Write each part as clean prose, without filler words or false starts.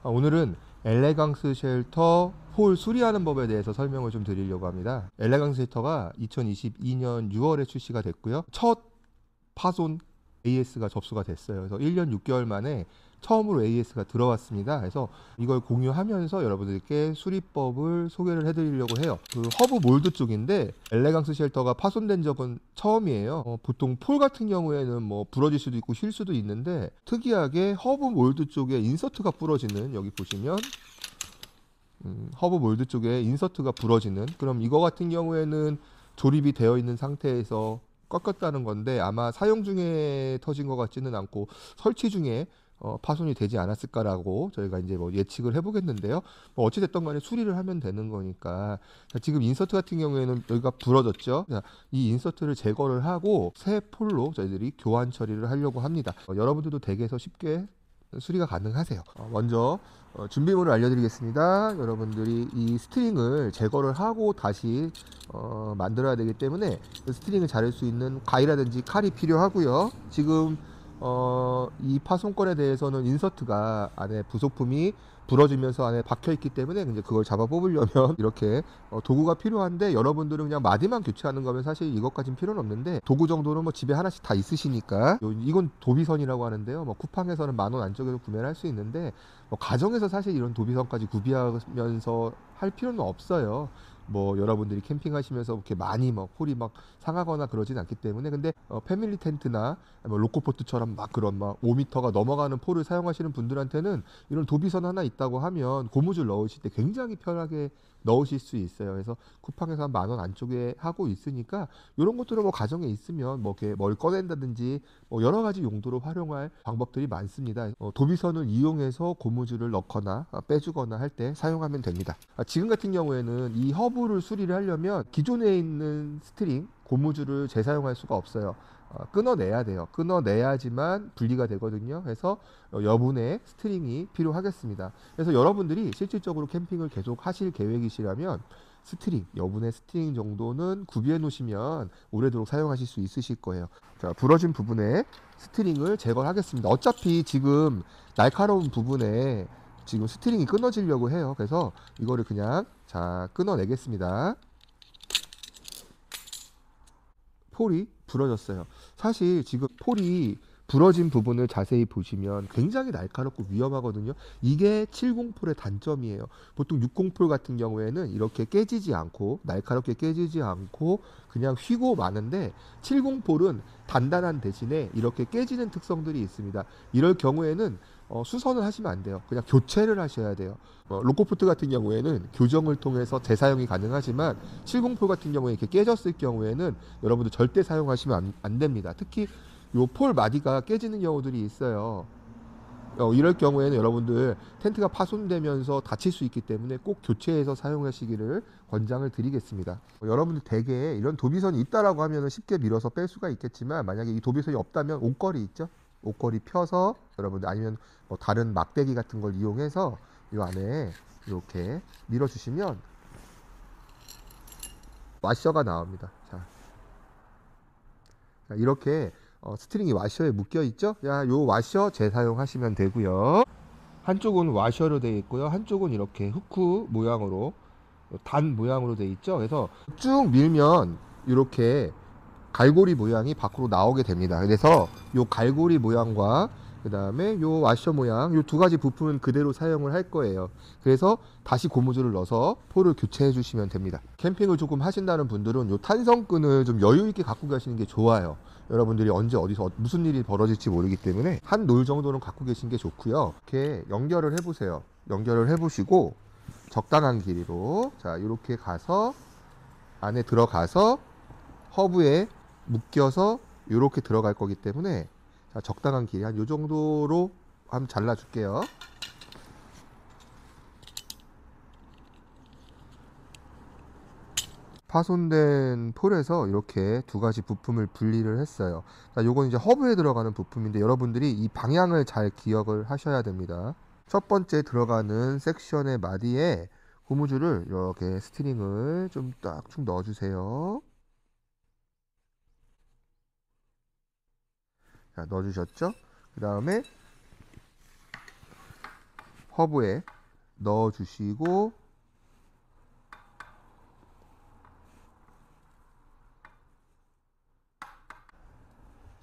오늘은 엘레강스 쉘터 폴 수리하는 법에 대해서 설명을 좀 드리려고 합니다. 엘레강스 쉘터가 2022년 6월에 출시가 됐고요. 첫 파손 AS가 접수가 됐어요. 그래서 1년 6개월 만에 처음으로 AS가 들어왔습니다. 그래서 이걸 공유하면서 여러분들께 수리법을 소개를 해드리려고 해요. 그 허브 몰드 쪽인데 엘레강스 쉘터가 파손된 적은 처음이에요. 보통 폴 같은 경우에는 뭐 부러질 수도 있고 휠 수도 있는데 특이하게 허브 몰드 쪽에 인서트가 부러지는, 여기 보시면 허브 몰드 쪽에 인서트가 부러지는, 그럼 이거 같은 경우에는 조립이 되어 있는 상태에서 꺾였다는 건데 아마 사용 중에 터진 것 같지는 않고 설치 중에 파손이 되지 않았을까라고 저희가 이제 뭐 예측을 해보겠는데요. 뭐 어찌됐든 간에 수리를 하면 되는 거니까. 자, 지금 인서트 같은 경우에는 여기가 부러졌죠. 자, 이 인서트를 제거를 하고 새 폴로 저희들이 교환 처리를 하려고 합니다. 여러분들도 댁에서 쉽게 수리가 가능하세요. 먼저 준비물을 알려드리겠습니다. 여러분들이 이 스트링을 제거를 하고 다시 만들어야 되기 때문에 스트링을 자를 수 있는 가위라든지 칼이 필요하고요. 지금 이 파손건에 대해서는 인서트가 안에 부속품이 부러지면서 안에 박혀 있기 때문에 이제 그걸 잡아 뽑으려면 이렇게 도구가 필요한데, 여러분들은 그냥 마디만 교체하는 거면 사실 이것까진 필요는 없는데 도구 정도는 뭐 집에 하나씩 다 있으시니까. 이건 도비선이라고 하는데요. 뭐 쿠팡에서는 10,000원 안쪽에서 구매를 할 수 있는데 뭐 가정에서 사실 이런 도비선까지 구비하면서 할 필요는 없어요. 뭐 여러분들이 캠핑하시면서 이렇게 많이 막 폴이 막 상하거나 그러진 않기 때문에. 근데 패밀리 텐트나 뭐 로코포트처럼 막 그런 막 5m가 넘어가는 폴을 사용하시는 분들한테는 이런 도비선 하나 있다고 하면 고무줄 넣으실 때 굉장히 편하게 넣으실 수 있어요. 그래서 쿠팡에서 한 10,000원 안쪽에 하고 있으니까 이런 것들은 뭐 가정에 있으면 뭐 이렇게 뭘 꺼낸다든지 뭐 여러 가지 용도로 활용할 방법들이 많습니다. 도비선을 이용해서 고무줄을 넣거나 빼주거나 할 때 사용하면 됩니다. 지금 같은 경우에는 이 허브를 수리를 하려면 기존에 있는 스트링 고무줄을 재사용할 수가 없어요. 끊어내야 돼요. 끊어내야지만 분리가 되거든요. 그래서 여분의 스트링이 필요하겠습니다. 그래서 여러분들이 실질적으로 캠핑을 계속 하실 계획이시라면 스트링, 여분의 스트링 정도는 구비해 놓으시면 오래도록 사용하실 수 있으실 거예요. 자, 부러진 부분에 스트링을 제거하겠습니다. 어차피 지금 날카로운 부분에 지금 스트링이 끊어지려고 해요. 그래서 이거를 그냥 자 끊어내겠습니다. 폴이 부러졌어요. 사실 지금 폴이 부러진 부분을 자세히 보시면 굉장히 날카롭고 위험하거든요. 이게 70폴의 단점이에요. 보통 60폴 같은 경우에는 이렇게 깨지지 않고, 날카롭게 깨지지 않고 그냥 휘고 마는데 70폴은 단단한 대신에 이렇게 깨지는 특성들이 있습니다. 이럴 경우에는 수선을 하시면 안 돼요. 그냥 교체를 하셔야 돼요. 로코포트 같은 경우에는 교정을 통해서 재사용이 가능하지만 70폴 같은 경우에 이렇게 깨졌을 경우에는 여러분들 절대 사용하시면 안 됩니다. 특히 요 폴 마디가 깨지는 경우들이 있어요. 이럴 경우에는 여러분들 텐트가 파손되면서 다칠 수 있기 때문에 꼭 교체해서 사용하시기를 권장을 드리겠습니다. 여러분들 댁에 이런 도비선이 있다라고 하면 쉽게 밀어서 뺄 수가 있겠지만, 만약에 이 도비선이 없다면 옷걸이 있죠? 옷걸이 펴서 여러분들, 아니면 뭐 다른 막대기 같은 걸 이용해서 이 안에 이렇게 밀어주시면 와셔가 나옵니다. 자, 이렇게 스트링이 와셔에 묶여 있죠? 야, 요 와셔 재사용하시면 되고요. 한쪽은 와셔로 되어 있고요. 한쪽은 이렇게 후크 모양으로, 단 모양으로 되어 있죠. 그래서 쭉 밀면 이렇게 갈고리 모양이 밖으로 나오게 됩니다. 그래서 요 갈고리 모양과 그 다음에 요 와셔 모양, 요 두 가지 부품은 그대로 사용을 할 거예요. 그래서 다시 고무줄을 넣어서 폴을 교체해 주시면 됩니다. 캠핑을 조금 하신다는 분들은 요 탄성끈을 좀 여유 있게 갖고 가시는 게 좋아요. 여러분들이 언제 어디서 무슨 일이 벌어질지 모르기 때문에 한 놀 정도는 갖고 계신 게 좋고요. 이렇게 연결을 해 보세요. 연결을 해 보시고 적당한 길이로, 자, 이렇게 가서 안에 들어가서 허브에 묶여서 이렇게 들어갈 거기 때문에, 자, 적당한 길이 한 요 정도로 한번 잘라 줄게요. 파손된 폴에서 이렇게 두 가지 부품을 분리를 했어요. 자, 요건 이제 허브에 들어가는 부품인데 여러분들이 이 방향을 잘 기억을 하셔야 됩니다. 첫 번째 들어가는 섹션의 마디에 고무줄을 이렇게 스트링을 좀 딱 쭉 넣어주세요. 자, 넣어주셨죠? 그 다음에 허브에 넣어 주시고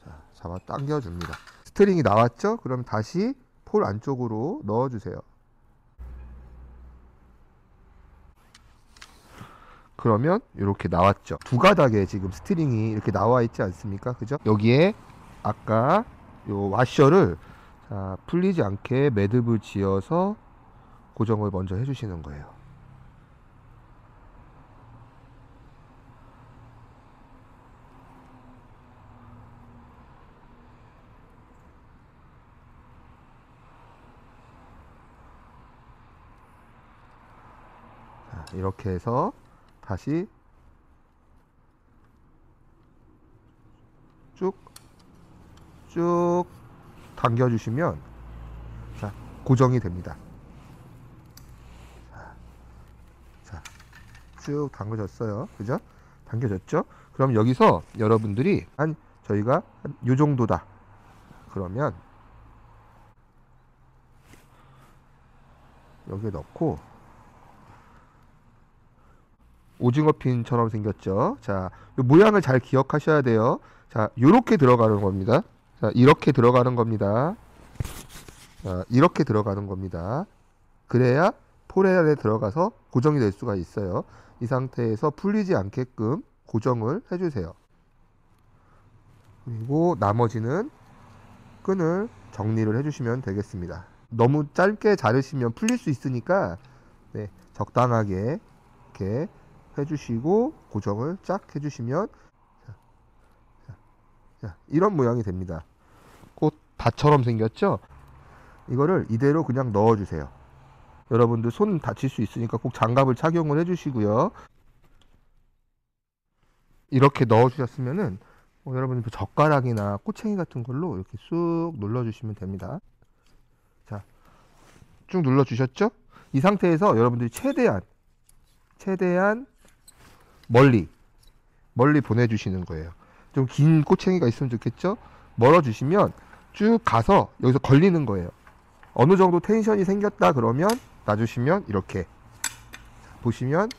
자, 잡아 당겨 줍니다. 스트링이 나왔죠? 그럼 다시 폴 안쪽으로 넣어 주세요. 그러면 이렇게 나왔죠. 두 가닥에 지금 스트링이 이렇게 나와 있지 않습니까? 그죠? 여기에 아까 요 와셔를 자, 풀리지 않게 매듭을 지어서 고정을 먼저 해주시는 거예요. 자, 이렇게 해서 다시 쭉 당겨주시면 자, 고정이 됩니다. 자, 쭉 당겨졌어요. 그죠? 당겨졌죠? 그럼 여기서 여러분들이 저희가 요 정도다. 그러면 여기에 넣고 오징어 핀처럼 생겼죠. 자, 요 모양을 잘 기억하셔야 돼요. 자, 요렇게 들어가는 겁니다. 자, 이렇게 들어가는 겁니다. 자, 이렇게 들어가는 겁니다. 그래야 폴 안에 들어가서 고정이 될 수가 있어요. 이 상태에서 풀리지 않게끔 고정을 해주세요. 그리고 나머지는 끈을 정리를 해주시면 되겠습니다. 너무 짧게 자르시면 풀릴 수 있으니까 네, 적당하게 이렇게 해주시고 고정을 쫙 해주시면 자, 이런 모양이 됩니다. 꽃 밭처럼 생겼죠? 이거를 이대로 그냥 넣어주세요. 여러분들 손 다칠 수 있으니까 꼭 장갑을 착용을 해주시고요. 이렇게 넣어주셨으면은 여러분들 젓가락이나 꼬챙이 같은 걸로 이렇게 쑥 눌러주시면 됩니다. 자, 쭉 눌러주셨죠? 이 상태에서 여러분들이 최대한 멀리 보내주시는 거예요. 좀 긴 꼬챙이가 있으면 좋겠죠? 멀어주시면 쭉 가서 여기서 걸리는 거예요. 어느 정도 텐션이 생겼다 그러면 놔주시면 이렇게 보시면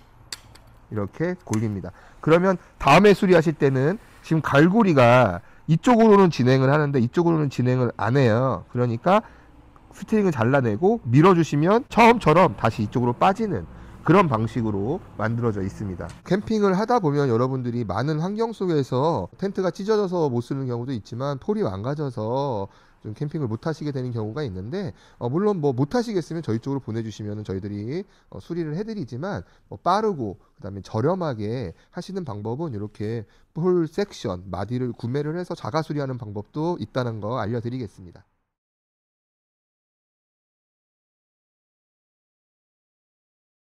이렇게 골립니다. 그러면 다음에 수리하실 때는 지금 갈고리가 이쪽으로는 진행을 하는데 이쪽으로는 진행을 안 해요. 그러니까 스트링을 잘라내고 밀어주시면 처음처럼 다시 이쪽으로 빠지는 그런 방식으로 만들어져 있습니다. 캠핑을 하다 보면 여러분들이 많은 환경 속에서 텐트가 찢어져서 못 쓰는 경우도 있지만 폴이 망가져서 좀 캠핑을 못 하시게 되는 경우가 있는데 물론 뭐 못 하시겠으면 저희 쪽으로 보내주시면 저희들이 수리를 해드리지만 빠르고 그다음에 저렴하게 하시는 방법은 이렇게 폴 섹션 마디를 구매를 해서 자가 수리하는 방법도 있다는 거 알려드리겠습니다.